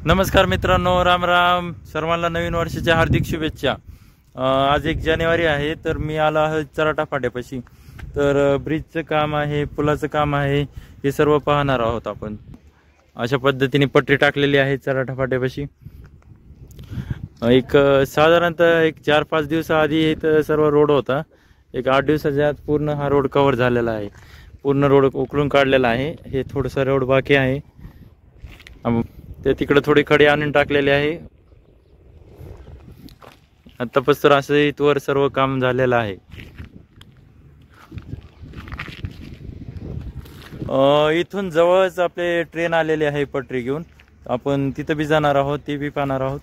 नमस्कार मित्रांनो, राम राम. सर्वांना नवीन वर्षाच्या हार्दिक शुभेच्छा. आज 1 जानेवारी आहे, तर मी आलो आहे चराठा फाट्यापाशी. तर ब्रिजचं काम आहे, पुलाचं काम आहे, हे सर्व पाहणार आहोत आपण. अशा पद्धतीने पट्टी टाकलेली आहे चराठा फाट्यापाशी. साधारणतः 4-5 दिवसाआधी इथं सर्व रोड होता. 8 दिवसाच्या आत पूर्ण हा रोड कव्हर झालेला आहे. पूर्ण रोड उकळून काढलेला आहे. हे थोडंसं रोड बाकी आहे. ते तिकडे थोडी खडी आणून टाकलेली आहे. आतापासून असं इथवर सर्व काम झालेलं आहे. इथून जवळच आपले ट्रेन आलेली आहे पटरी घेऊन. आपण तिथं बी जाणार आहोत, ते बी पाहणार आहोत.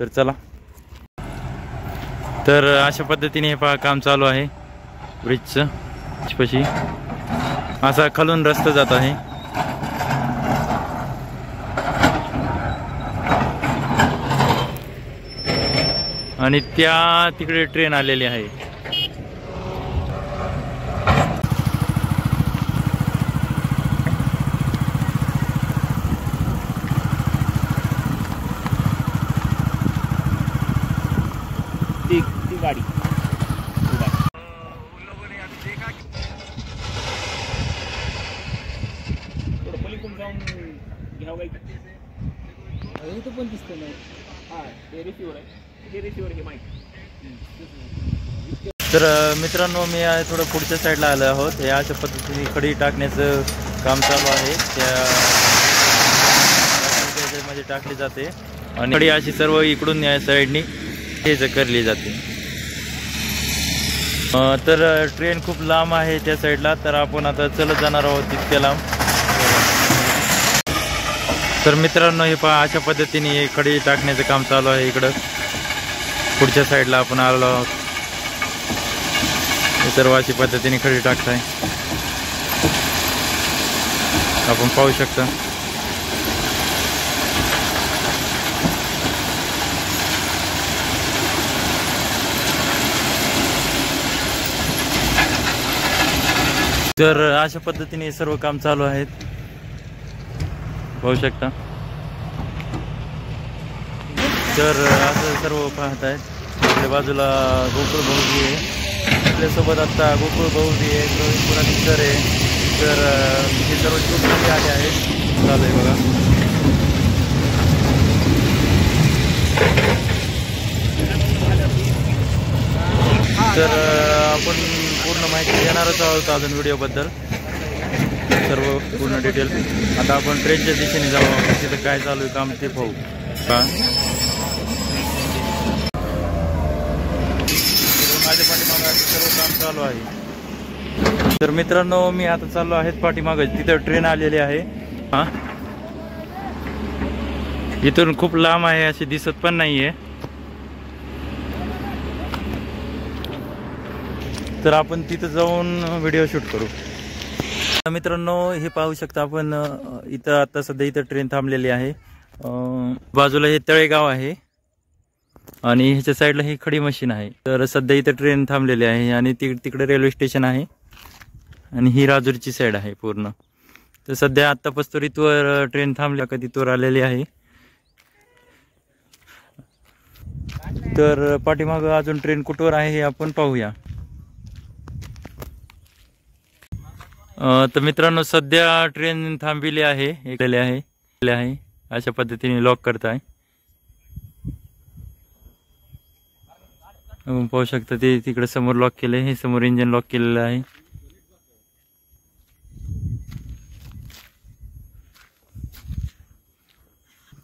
तर चला. तर अशा पद्धतीने हे पहा काम चालू आहे ब्रिजचं. पशी असा खालून रस्ता जात आहे. आणि त्या तिकडे ट्रेन आलेली आहे. ती गाड़ी पलीकडून जाऊन घ्यावं काही तो पण दिसत नाही. हा ते रिसिव्हर आहे, हे रिसिव्हर हे माईक. तर मित्रांनो, मी थोडं पुढच्या साईडला आलो आहोत. हे अशा पद्धतीने खडी टाकण्याचं काम चालू आहे. त्यामध्ये टाकली जाते आणि खडी अशी सर्व इकडून या साईडनी हे करली जाते. तर ट्रेन खूप लांब आहे त्या साईडला, तर आपण आता चलत जाणार आहोत तितक्या लांब. तर मित्रांनो, हे पहा अशा पद्धतीने हे खडी टाकण्याचं काम चालू आहे. इकडं पुढच्या साईडला आपण आलो आहोत. हे सर्व अशी पद्धतीने खडी टाकताय, आपण पाहू शकता. तर अशा पद्धतीने सर्व काम चालू आहेत, पाहू शकता. तर असं सर्व पाहत आहेत. आपल्या बाजूला गोकुळ भाऊजी आहे. आपल्यासोबत आता गोकुळ भाऊजी आहे, पुराणी सर आहे. तर हे सर्व छोटे आले आहेत. चालू आहे बघा. तर आपण पूर्ण माहिती देणारच आहोत अजून व्हिडिओबद्दल, सर्व पूर्ण डिटेल. आता आपण ट्रेनच्या दिशेने जाऊ. तिथं काय चालू आहे काम ते पाहू. माझ्या पाठीमागं सर्व काम चालू आहे. तर मित्रांनो, मी आता चाललो आहे पाठीमागं. तिथं ट्रेन आलेली आहे. इथून खूप लांब आहे, अशी दिसत पण नाहीये. तर आपण तिथं जाऊन व्हिडिओ शूट करू. मित्रांनो, हे पाहू शकता आपण. इथं आता सध्या इथं ट्रेन थांबलेली आहे. बाजूला हे तळेगाव आहे आणि ह्याच्या साईडला ही खडी मशीन आहे. तर सध्या इथं ट्रेन थांबलेली आहे आणि तिकडे रेल्वे स्टेशन आहे आणि ही राजूरची साईड आहे पूर्ण. तर सध्या आत्तापासून इथवर ट्रेन थांबली का तिथवर आलेली आहे. तर पाठीमागं अजून ट्रेन कुठवर आहे हे आपण पाहूया. तर मित्रांनो, सध्या ट्रेन थांबलेली आहे. अशा पद्धतीने लॉक करताय. पाहू शकता ते तिकडे समोर लॉक केले. हे समोर इंजिन लॉक केलेलं आहे.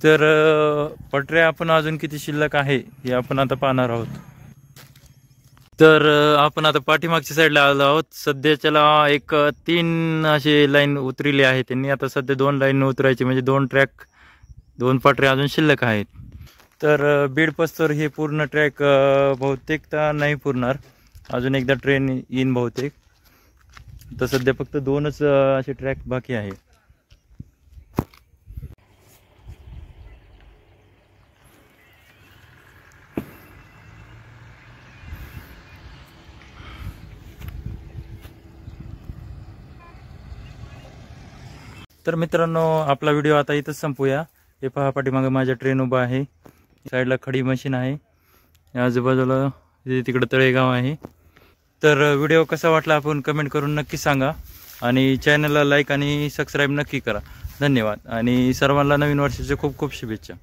तर पटऱ्या आपण अजून किती शिल्लक आहे हे आपण आता पाहणार आहोत. तर आपण आता पाठीमागच्या साईडला आलो आहोत. सध्याच्याला 3 असे लाईन उतरली आहे त्यांनी. आता सध्या 2 लाईन उतरायची, म्हणजे 2 ट्रॅक, 2 पटऱ्या अजून शिल्लक आहेत. तर बीड पस्तोर हे पूर्ण ट्रॅक बहुतेक तर नाही पुरणार. अजून एकदा ट्रेन येईन बहुतेक. तर सध्या फक्त 2च असे ट्रॅक बाकी आहे. तर मित्रांनो, आपला व्हिडिओ आता इथंच संपूया. हे पहा पाठीमागे माझ्या ट्रेन उभा आहे, साईडला खडी मशीन आहे, आजूबाजूला तिकडं तळेगाव आहे. तर व्हिडिओ कसा वाटला आपण कमेंट करून नक्की सांगा आणि चॅनलला लाईक आणि सबस्क्राईब नक्की करा. धन्यवाद आणि सर्वांना नवीन वर्षाच्या खूप खूप शुभेच्छा.